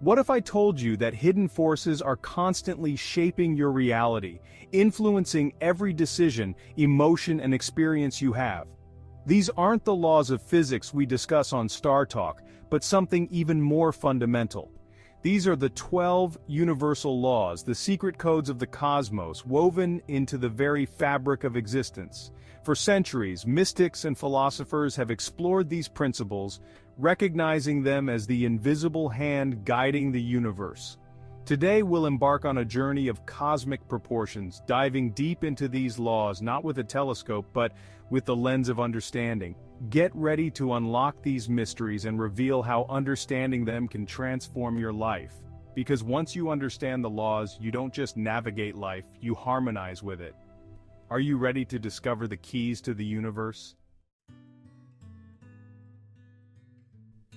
What if I told you that hidden forces are constantly shaping your reality, influencing every decision, emotion, and experience you have? These aren't the laws of physics we discuss on Star Talk, but something even more fundamental. These are the 12 universal laws, the secret codes of the cosmos, woven into the very fabric of existence. For centuries, mystics and philosophers have explored these principles, recognizing them as the invisible hand guiding the universe. Today we'll embark on a journey of cosmic proportions, diving deep into these laws not with a telescope but with the lens of understanding. Get ready to unlock these mysteries and reveal how understanding them can transform your life. Because once you understand the laws, you don't just navigate life, you harmonize with it. Are you ready to discover the keys to the universe?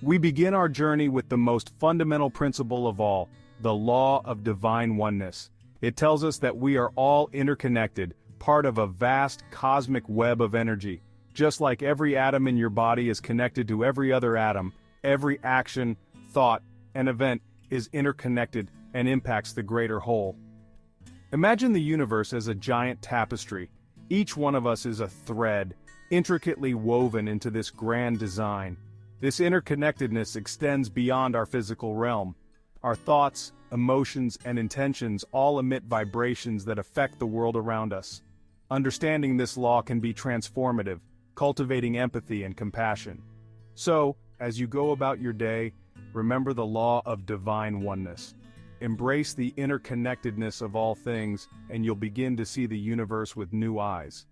We begin our journey with the most fundamental principle of all, the Law of Divine Oneness. It tells us that we are all interconnected, part of a vast cosmic web of energy. Just like every atom in your body is connected to every other atom, every action, thought, and event is interconnected and impacts the greater whole. Imagine the universe as a giant tapestry. Each one of us is a thread, intricately woven into this grand design. This interconnectedness extends beyond our physical realm. Our thoughts, emotions, and intentions all emit vibrations that affect the world around us. Understanding this law can be transformative, cultivating empathy and compassion. So, as you go about your day, remember the law of divine oneness. Embrace the interconnectedness of all things, and you'll begin to see the universe with new eyes.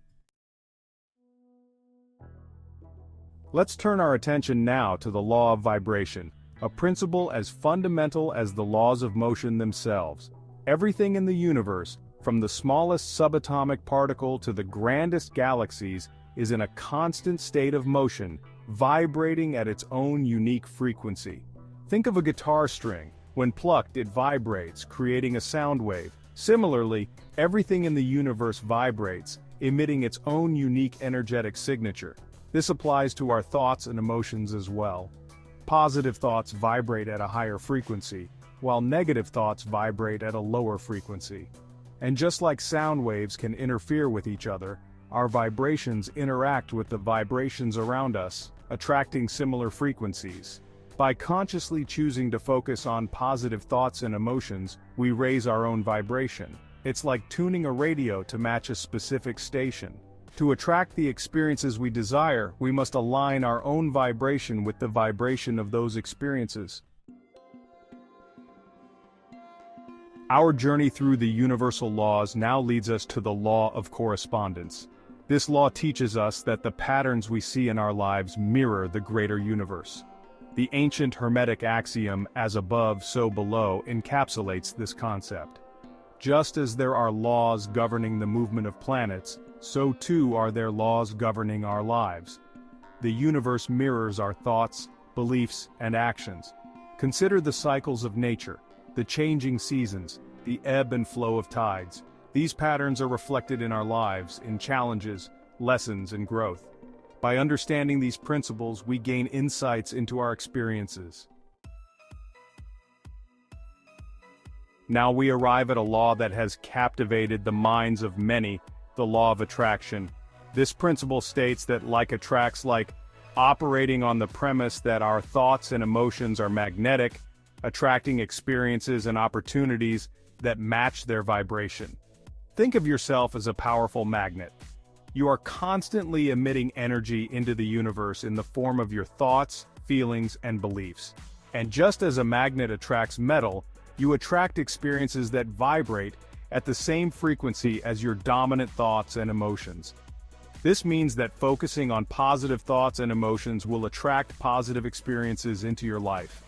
Let's turn our attention now to the law of vibration, a principle as fundamental as the laws of motion themselves. Everything in the universe, from the smallest subatomic particle to the grandest galaxies, is in a constant state of motion, vibrating at its own unique frequency. Think of a guitar string. When plucked, it vibrates, creating a sound wave. Similarly, everything in the universe vibrates, emitting its own unique energetic signature. This applies to our thoughts and emotions as well. Positive thoughts vibrate at a higher frequency, while negative thoughts vibrate at a lower frequency. And just like sound waves can interfere with each other, our vibrations interact with the vibrations around us, attracting similar frequencies. By consciously choosing to focus on positive thoughts and emotions, we raise our own vibration. It's like tuning a radio to match a specific station. To attract the experiences we desire, we must align our own vibration with the vibration of those experiences. Our journey through the universal laws now leads us to the Law of Correspondence. This law teaches us that the patterns we see in our lives mirror the greater universe. The ancient Hermetic axiom, as above, so below, encapsulates this concept. Just as there are laws governing the movement of planets, so too are there laws governing our lives. The universe mirrors our thoughts, beliefs, and actions. Consider the cycles of nature, the changing seasons, the ebb and flow of tides. These patterns are reflected in our lives, in challenges, lessons, and growth. By understanding these principles, we gain insights into our experiences. Now we arrive at a law that has captivated the minds of many, the law of attraction. This principle states that like attracts like, operating on the premise that our thoughts and emotions are magnetic, attracting experiences and opportunities that match their vibration. Think of yourself as a powerful magnet. You are constantly emitting energy into the universe in the form of your thoughts, feelings, and beliefs. And just as a magnet attracts metal, you attract experiences that vibrate at the same frequency as your dominant thoughts and emotions. This means that focusing on positive thoughts and emotions will attract positive experiences into your life.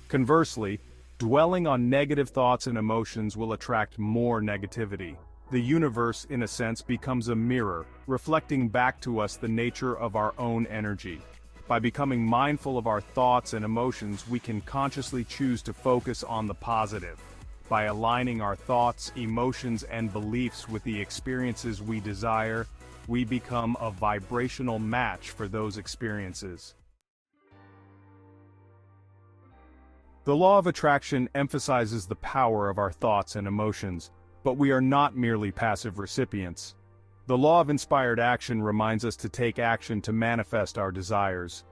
Conversely, dwelling on negative thoughts and emotions will attract more negativity. The universe, in a sense, becomes a mirror, reflecting back to us the nature of our own energy. By becoming mindful of our thoughts and emotions, we can consciously choose to focus on the positive. By aligning our thoughts, emotions, and beliefs with the experiences we desire, we become a vibrational match for those experiences. The law of attraction emphasizes the power of our thoughts and emotions, but we are not merely passive recipients. The law of inspired action reminds us to take action to manifest our desires.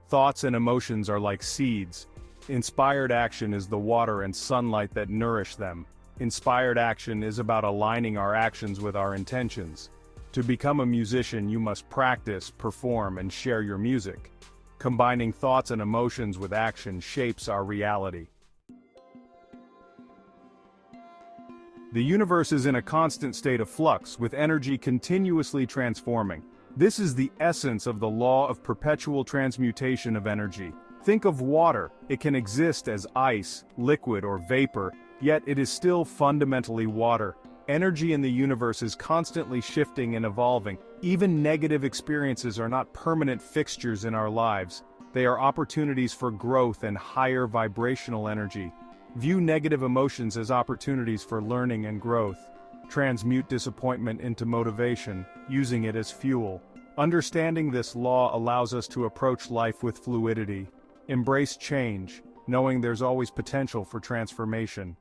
Thoughts and emotions are like seeds. Inspired action is the water and sunlight that nourish them. Inspired action is about aligning our actions with our intentions. To become a musician, you must practice, perform, and share your music. Combining thoughts and emotions with action shapes our reality. The universe is in a constant state of flux, with energy continuously transforming. This is the essence of the law of perpetual transmutation of energy. Think of water. It can exist as ice, liquid, or vapor, yet it is still fundamentally water. Energy in the universe is constantly shifting and evolving. Even negative experiences are not permanent fixtures in our lives. They are opportunities for growth and higher vibrational energy. View negative emotions as opportunities for learning and growth. Transmute disappointment into motivation, using it as fuel. Understanding this law allows us to approach life with fluidity. Embrace change, knowing there's always potential for transformation.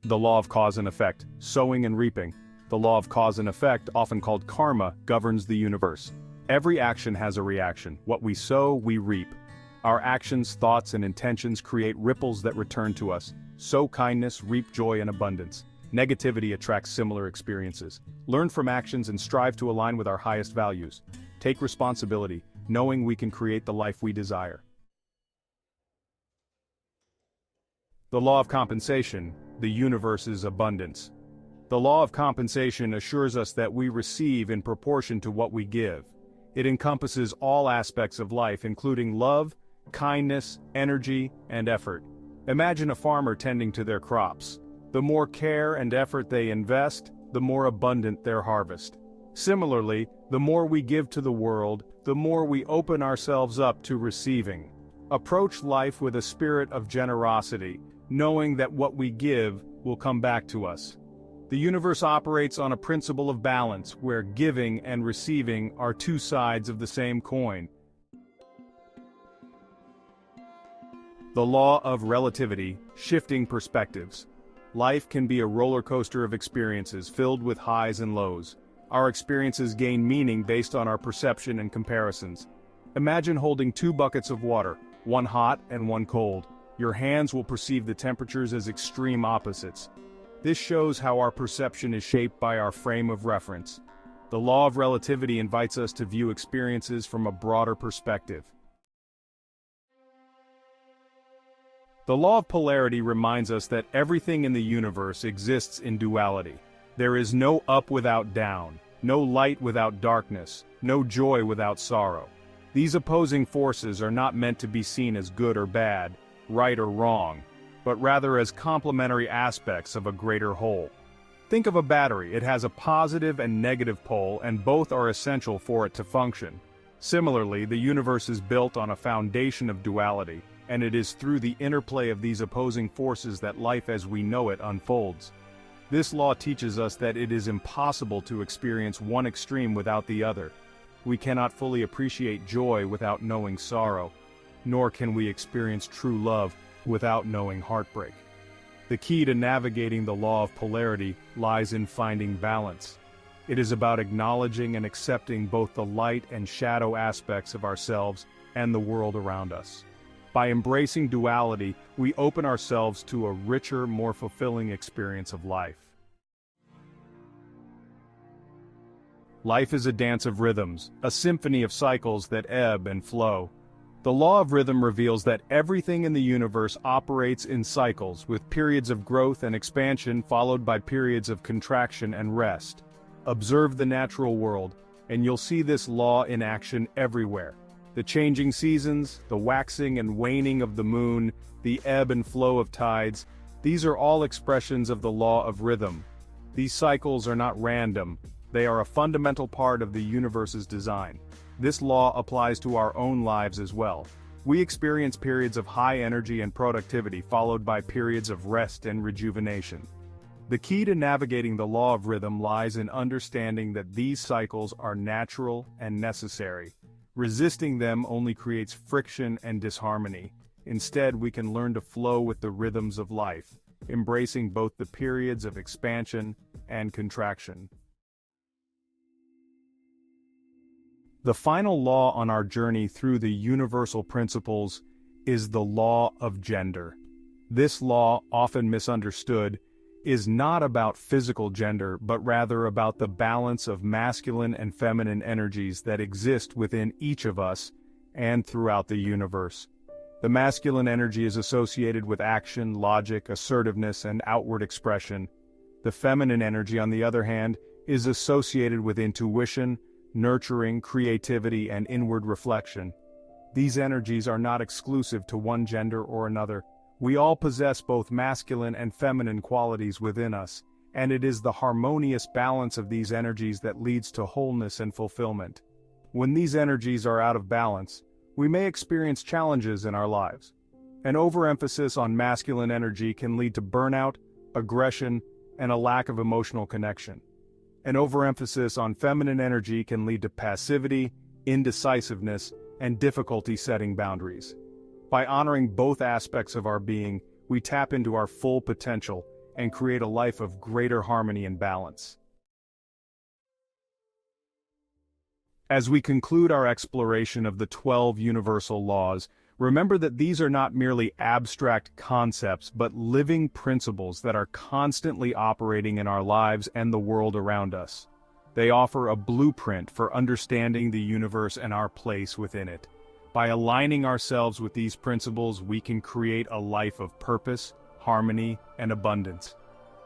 The law of cause and effect, sowing and reaping. The law of cause and effect, often called karma, governs the universe. Every action has a reaction. What we sow, we reap. Our actions, thoughts, and intentions create ripples that return to us. Sow kindness, reap joy and abundance. Negativity attracts similar experiences. Learn from actions and strive to align with our highest values. Take responsibility, knowing we can create the life we desire. The law of compensation, the universe's abundance. The law of compensation assures us that we receive in proportion to what we give. It encompasses all aspects of life, including love, kindness, energy, and effort. Imagine a farmer tending to their crops. The more care and effort they invest, the more abundant their harvest. Similarly, the more we give to the world, the more we open ourselves up to receiving. Approach life with a spirit of generosity, knowing that what we give will come back to us. The universe operates on a principle of balance, where giving and receiving are two sides of the same coin. The law of relativity, shifting perspectives. Life can be a roller coaster of experiences filled with highs and lows. Our experiences gain meaning based on our perception and comparisons. Imagine holding two buckets of water, one hot and one cold. Your hands will perceive the temperatures as extreme opposites. This shows how our perception is shaped by our frame of reference. The law of relativity invites us to view experiences from a broader perspective. The law of polarity reminds us that everything in the universe exists in duality. There is no up without down, no light without darkness, no joy without sorrow. These opposing forces are not meant to be seen as good or bad, right or wrong, but rather as complementary aspects of a greater whole. Think of a battery. It has a positive and negative pole, and both are essential for it to function. Similarly, the universe is built on a foundation of duality, and it is through the interplay of these opposing forces that life as we know it unfolds. This law teaches us that it is impossible to experience one extreme without the other. We cannot fully appreciate joy without knowing sorrow, nor can we experience true love without knowing heartbreak. The key to navigating the law of polarity lies in finding balance. It is about acknowledging and accepting both the light and shadow aspects of ourselves and the world around us. By embracing duality, we open ourselves to a richer, more fulfilling experience of life. Life is a dance of rhythms, a symphony of cycles that ebb and flow. The law of rhythm reveals that everything in the universe operates in cycles, with periods of growth and expansion followed by periods of contraction and rest. Observe the natural world, and you'll see this law in action everywhere. The changing seasons, the waxing and waning of the moon, the ebb and flow of tides, these are all expressions of the law of rhythm. These cycles are not random, they are a fundamental part of the universe's design. This law applies to our own lives as well. We experience periods of high energy and productivity followed by periods of rest and rejuvenation. The key to navigating the law of rhythm lies in understanding that these cycles are natural and necessary. Resisting them only creates friction and disharmony. Instead, we can learn to flow with the rhythms of life, embracing both the periods of expansion and contraction. The final law on our journey through the universal principles is the law of gender. This law, often misunderstood, is not about physical gender but rather about the balance of masculine and feminine energies that exist within each of us and throughout the universe. The masculine energy is associated with action, logic, assertiveness, and outward expression. The feminine energy, on the other hand, is associated with intuition, nurturing, creativity, and inward reflection. These energies are not exclusive to one gender or another. We all possess both masculine and feminine qualities within us, and it is the harmonious balance of these energies that leads to wholeness and fulfillment. When these energies are out of balance, we may experience challenges in our lives. An overemphasis on masculine energy can lead to burnout, aggression, and a lack of emotional connection. An overemphasis on feminine energy can lead to passivity, indecisiveness, and difficulty setting boundaries. By honoring both aspects of our being, we tap into our full potential and create a life of greater harmony and balance. As we conclude our exploration of the 12 universal laws, remember that these are not merely abstract concepts but living principles that are constantly operating in our lives and the world around us. They offer a blueprint for understanding the universe and our place within it. By aligning ourselves with these principles, we can create a life of purpose, harmony, and abundance.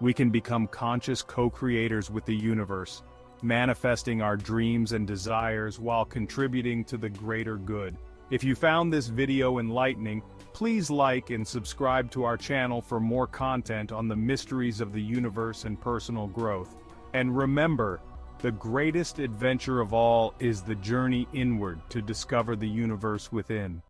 We can become conscious co-creators with the universe, manifesting our dreams and desires while contributing to the greater good. If you found this video enlightening, please like and subscribe to our channel for more content on the mysteries of the universe and personal growth. And remember, the greatest adventure of all is the journey inward to discover the universe within.